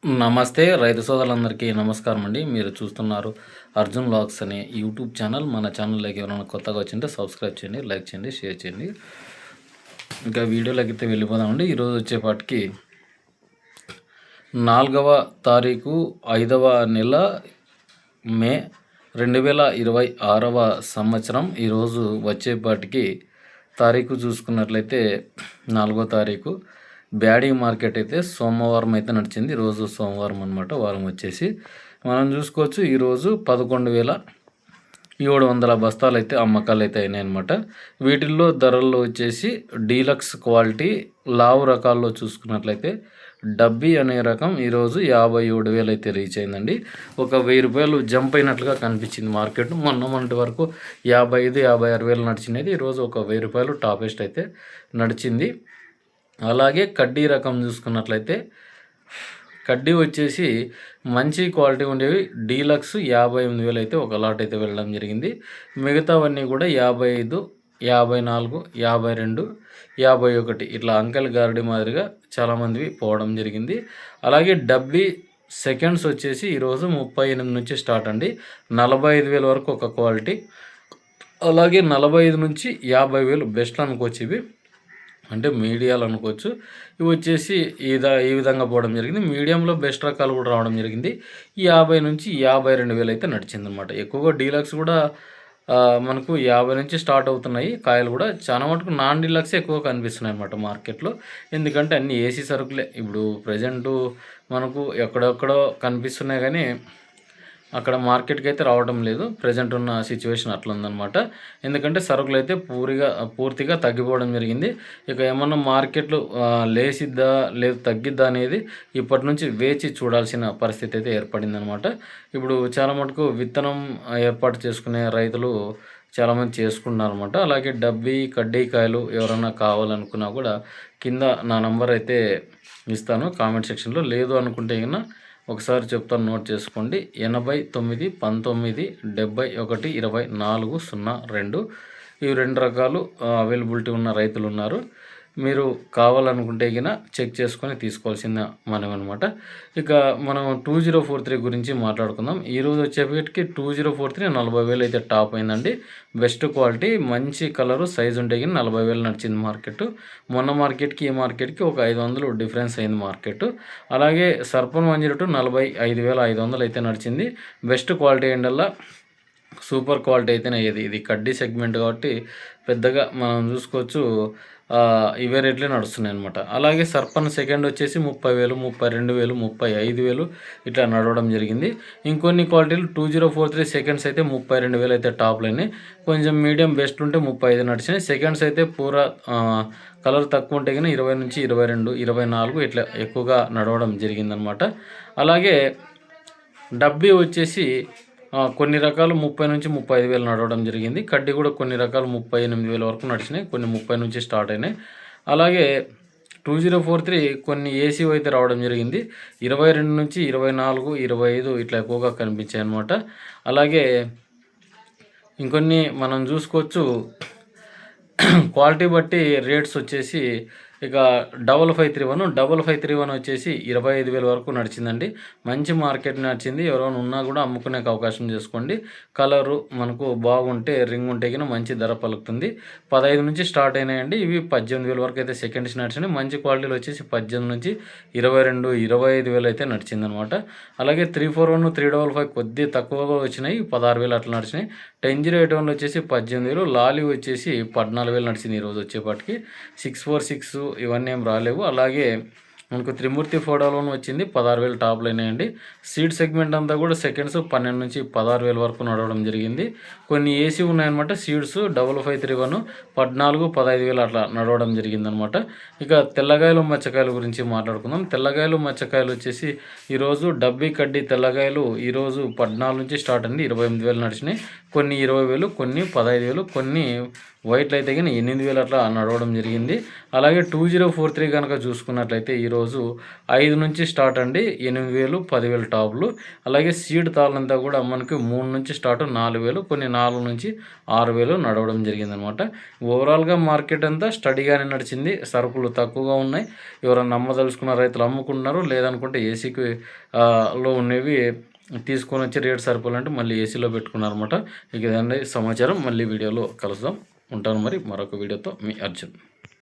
నమస్తే రైతు సోదరులందరికీ నమస్కారం అండి. మీరు చూస్తున్నారు అర్జున్ వ్లాగ్స్ అనే యూట్యూబ్ ఛానల్. మన ఛానల్లోకి ఎవరైనా కొత్తగా వచ్చింటే సబ్స్క్రైబ్ చేయండి, లైక్ చేయండి, షేర్ చేయండి. ఇంకా వీడియోలోకి అయితే వెళ్ళిపోదామండి. ఈరోజు వచ్చేపాటికి 4వ తారీఖు 5వ నెల మే 2026వ సంవత్సరం. ఈరోజు వచ్చేపాటికి తారీఖు చూసుకున్నట్లయితే 4వ తారీఖు. బ్యాడీ మార్కెట్ అయితే సోమవారం అయితే నడిచింది. ఈరోజు సోమవారం అనమాట. వారం వచ్చేసి మనం చూసుకోవచ్చు. ఈరోజు 11,700 బస్తాలు అయితే అమ్మకాలు అయితే అయినాయి అనమాట. వీటిల్లో ధరల్లో వచ్చేసి డీలక్స్ క్వాలిటీ లావు రకాల్లో చూసుకున్నట్లయితే డబ్బీ అనే రకం ఈరోజు 57,000 అయితే రీచ్ అయిందండి. ఒక 1000 రూపాయలు జంప్ అయినట్లుగా కనిపించింది మార్కెట్. మొన్నటి వరకు 55,000-56,000 నడిచినది. ఈరోజు ఒక 1000 రూపాయలు టాపెస్ట్ అయితే నడిచింది. అలాగే కడ్డీ రకం చూసుకున్నట్లయితే కడ్డీ వచ్చేసి మంచి క్వాలిటీ ఉండేవి డీలక్స్ 58,000 అయితే ఒక లాట్ అయితే వెళ్ళడం జరిగింది. మిగతావన్నీ కూడా 55, 54, 52, 51 ఇట్లా అంకెల్ గారడి మాదిరిగా చాలామందివి పోవడం జరిగింది. అలాగే డబ్బీ సెకండ్స్ వచ్చేసి ఈరోజు 38 నుంచి స్టార్ట్ అండి. 45,000 వరకు ఒక క్వాలిటీ. అలాగే 45 నుంచి 50,000 బెస్ట్ అనుకోవచ్చు. ఇవి అంటే మీడియాలు అనుకోవచ్చు. ఇవి వచ్చేసి ఈ విధంగా పోవడం జరిగింది. మీడియంలో బెస్ట్ రకాలు కూడా రావడం జరిగింది. 50 నుంచి 52,000 అయితే నడిచిందనమాట. ఎక్కువగా డీలక్స్ కూడా మనకు 50 నుంచి స్టార్ట్ అవుతున్నాయి. కాయలు కూడా చాలా మటుకు నాన్ డీలక్స్ ఎక్కువ కనిపిస్తున్నాయి అన్నమాట మార్కెట్లో. ఎందుకంటే అన్ని ఏసీ సరుకులే ఇప్పుడు ప్రజెంటు మనకు ఎక్కడెక్కడో కనిపిస్తున్నాయి, కానీ అక్కడ మార్కెట్కి అయితే రావడం లేదు. ప్రజెంట్ ఉన్న సిచ్యువేషన్ అట్లా ఉందన్నమాట. ఎందుకంటే సరుకులు అయితే పూర్తిగా తగ్గిపోవడం జరిగింది. ఇక ఏమన్నా మార్కెట్లు లేసిద్దా లేదు తగ్గిద్దా అనేది ఇప్పటి నుంచి వేచి చూడాల్సిన పరిస్థితి అయితే ఏర్పడిందనమాట. ఇప్పుడు చాలా మటుకు విత్తనం ఏర్పాటు చేసుకునే రైతులు చాలామంది చేసుకుంటున్నారు అనమాట. అలాగే డబ్బీ కడ్డీకాయలు ఎవరైనా కావాలనుకున్నా కూడా కింద నా నంబర్ అయితే ఇస్తాను కామెంట్ సెక్షన్లో. లేదు అనుకుంటే కన్నా ఒకసారి చెప్తాను, నోట్ చేసుకోండి. 89 19 71 24 02. ఇవి 2 రకాలు అవైలబిలిటీ ఉన్న రైతులు ఉన్నారు. మీరు కావాలనుకుంటే గిన చెక్ చేసుకొని తీసుకోవాల్సింది మనం అనమాట. ఇక మనం 2043 గురించి మాట్లాడుకుందాం. ఈరోజు వచ్చేపటికి 2043 40,000 అయితే టాప్ అయిందండి. బెస్ట్ క్వాలిటీ మంచి కలరు సైజు ఉంటే గిన 40,000 నడిచింది మార్కెట్. మొన్న మార్కెట్కి ఈ మార్కెట్కి ఒక 500 డిఫరెన్స్ అయింది మార్కెట్. అలాగే సర్పన్ 102 45,500 అయితే నడిచింది. బెస్ట్ క్వాలిటీ ఏంటల్లా సూపర్ క్వాలిటీ అయితేనే ఇది కడ్డీ సెగ్మెంట్ కాబట్టి పెద్దగా మనం చూసుకోవచ్చు. ఇవే రేట్లే నడుస్తున్నాయి అనమాట. అలాగే సర్పన్ సెకండ్ వచ్చేసి 30,000 32,000 35,000 ఇట్లా నడవడం జరిగింది. ఇంకొన్ని క్వాలిటీలు 2043 సెకండ్స్ అయితే 32,000 అయితే టాప్లోనే. కొంచెం మీడియం బెస్ట్ ఉంటే 35 నడిచినాయి. సెకండ్స్ అయితే పూరా కలర్ తక్కువ ఉంటే కానీ 20 నుంచి 22 24 ఇట్లా ఎక్కువగా నడవడం జరిగిందనమాట. అలాగే డబ్బీ వచ్చేసి కొన్ని రకాలు 30 నుంచి 35,000 నడవడం జరిగింది. కడ్డీ కూడా కొన్ని రకాలు 38,000 వరకు నడిచినాయి, కొన్ని 30 నుంచి స్టార్ట్ అయినాయి. అలాగే 2043 కొన్ని ఏసీ అయితే రావడం జరిగింది. 22 నుంచి 24 25 ఇట్లా ఎక్కువగా కనిపించాయి అన్నమాట. అలాగే ఇంకొన్ని మనం చూసుకోవచ్చు. క్వాలిటీ బట్టి రేట్స్ వచ్చేసి ఇక 5531 వచ్చేసి 25,000 వరకు నడిచిందండి. మంచి మార్కెట్ నడిచింది. ఎవరైనా ఉన్నా కూడా అమ్ముకునే అవకాశం చేసుకోండి. కలరు మనకు బాగుంటే రింగ్ ఉంటే కన్నా మంచి ధర పలుకుతుంది. 15 నుంచి స్టార్ట్ అయినాయండి. ఇవి 18,000 వరకు అయితే సెకండ్స్ నడిచినాయి. మంచి క్వాలిటీలు వచ్చేసి 18 నుంచి 22 25,000 అయితే నడిచిందనమాట. అలాగే 341 355 కొద్దిగా తక్కువగా వచ్చినాయి, 16,000 అట్లా నడిచినాయి. 1008 వచ్చేసి 18,000. లాలీ వచ్చేసి 14,000 నడిచింది ఈరోజు వచ్చేపాటికి. 646 ఇవన్నీ ఏం రాలేవు. అలాగే మనకు త్రిమూర్తి ఫోటోలోనే వచ్చింది 16,000 టాప్లు అయినాయండి. సీడ్ సెగ్మెంట్ అంతా కూడా సెకండ్స్ 12 నుంచి 16,000 వరకు నడవడం జరిగింది. కొన్ని ఏసీ ఉన్నాయన్నమాట. సీడ్స్ 5531 14 15,000 అట్లా నడవడం జరిగిందనమాట. ఇక తెల్లగాయలు మచ్చకాయలు గురించి మాట్లాడుకుందాం. తెల్లగాయలు మచ్చకాయలు వచ్చేసి ఈరోజు డబ్బీ కడ్డీ తెల్లగాయలు ఈరోజు 14 నుంచి స్టార్ట్ అయింది. 28,000 నడిచినాయి. కొన్ని 20,000, కొన్ని 15,000, కొన్ని వైట్లో అయితే కానీ 8,000 అట్లా నడవడం జరిగింది. అలాగే 2043 కనుక చూసుకున్నట్లయితే ఈరోజు 5 నుంచి స్టార్ట్ అండి, 8,000, 10,000 టాప్లు. అలాగే సీడ్ తాళ్ళంతా కూడా మనకి 3 నుంచి స్టార్ట్ 4,000, కొన్ని 4 నుంచి 6,000 నడవడం జరిగిందనమాట. ఓవరాల్గా మార్కెట్ అంతా స్టడీగానే నడిచింది. సరుకులు తక్కువగా ఉన్నాయి. ఎవరైనా నమ్మదలుచుకున్న రైతులు అమ్ముకుంటున్నారు, లేదనుకుంటే ఏసీకి లో ఉన్నవి తీసుకొని వచ్చి రేట్ సరిపోవాలంటే మళ్ళీ ఏసీలో పెట్టుకున్నారన్నమాట. ఇక ఇదండి సమాచారం. మళ్ళీ వీడియోలో కలుద్దాం. ఉంటాను మరి మరొక వీడియోతో. మీ అర్జున్.